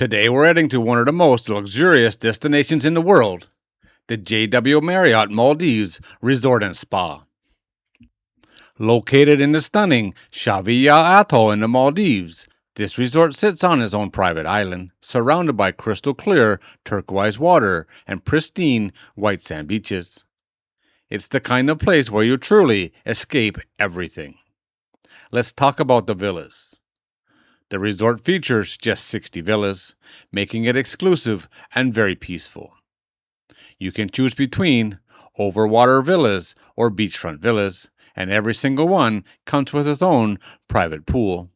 Today we're heading to one of the most luxurious destinations in the world, the JW Marriott Maldives Resort and Spa. Located in the stunning Shavia Atoll in the Maldives, this resort sits on its own private island, surrounded by crystal clear turquoise water and pristine white sand beaches. It's the kind of place where you truly escape everything. Let's talk about the villas. The resort features just 60 villas, making it exclusive and very peaceful. You can choose between overwater villas or beachfront villas, and every single one comes with its own private pool.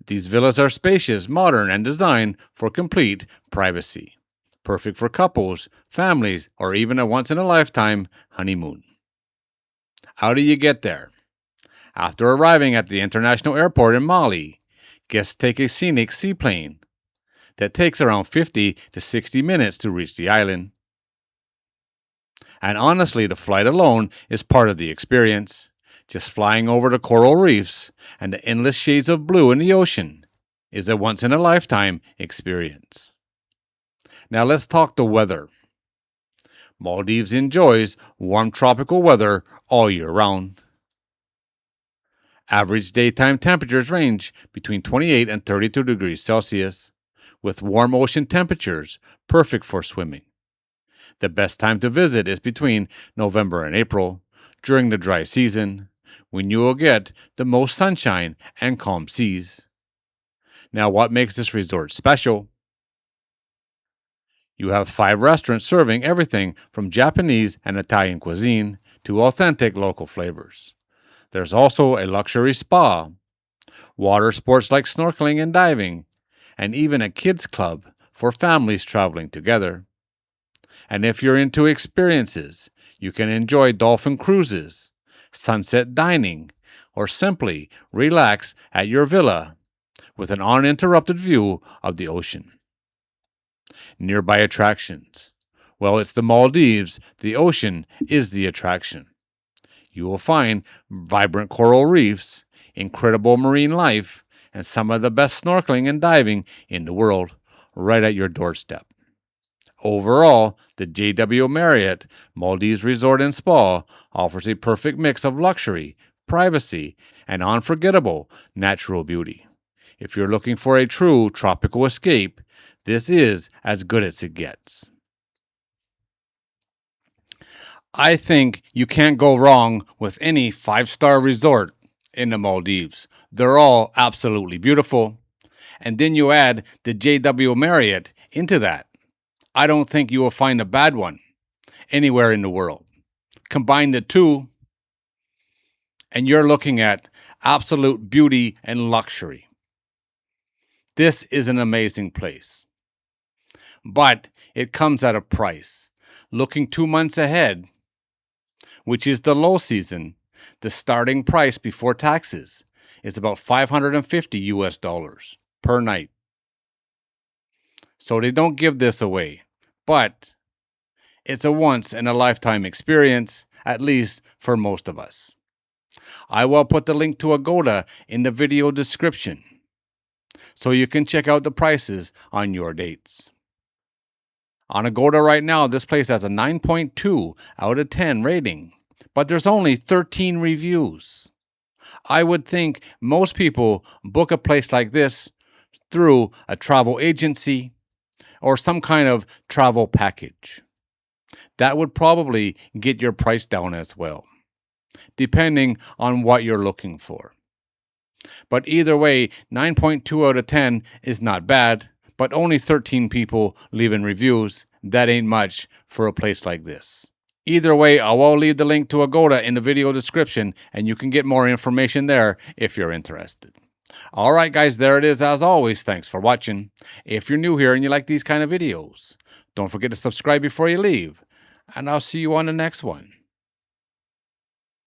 These villas are spacious, modern, and designed for complete privacy, perfect for couples, families, or even a once-in-a-lifetime honeymoon. How do you get there? After arriving at the international airport in Mali, guests take a scenic seaplane that takes around 50 to 60 minutes to reach the island. And honestly, the flight alone is part of the experience. Just flying over the coral reefs and the endless shades of blue in the ocean is a once-in-a-lifetime experience. Now let's talk the weather. Maldives enjoys warm tropical weather all year round. Average daytime temperatures range between 28 and 32 degrees Celsius, with warm ocean temperatures perfect for swimming. The best time to visit is between November and April, during the dry season, when you will get the most sunshine and calm seas. Now, what makes this resort special? You have 5 restaurants serving everything from Japanese and Italian cuisine to authentic local flavors. There's also a luxury spa, water sports like snorkeling and diving, and even a kids club for families traveling together. And if you're into experiences, you can enjoy dolphin cruises, sunset dining, or simply relax at your villa with an uninterrupted view of the ocean. Nearby attractions. Well, it's the Maldives. The ocean is the attraction. You will find vibrant coral reefs, incredible marine life, and some of the best snorkeling and diving in the world right at your doorstep. Overall, the JW Marriott Maldives Resort and Spa offers a perfect mix of luxury, privacy, and unforgettable natural beauty. If you're looking for a true tropical escape, this is as good as it gets. I think you can't go wrong with any 5-star resort in the Maldives. They're all absolutely beautiful. And then you add the JW Marriott into that. I don't think you will find a bad one anywhere in the world. Combine the two, and you're looking at absolute beauty and luxury. This is an amazing place. But it comes at a price. Looking 2 months ahead, which is the low season, the starting price before taxes is about $550 per night. So they don't give this away, but it's a once-in-a-lifetime experience, at least for most of us. I will put the link to Agoda in the video description so you can check out the prices on your dates. On Agoda right now, this place has a 9.2 out of 10 rating, but there's only 13 reviews. I would think most people book a place like this through a travel agency or some kind of travel package. That would probably get your price down as well, depending on what you're looking for. But either way, 9.2 out of 10 is not bad, but only 13 people leaving reviews. That ain't much for a place like this. Either way, I will leave the link to Agoda in the video description, and you can get more information there if you're interested. All right, guys, there it is. As always, thanks for watching. If you're new here and you like these kind of videos, don't forget to subscribe before you leave, and I'll see you on the next one.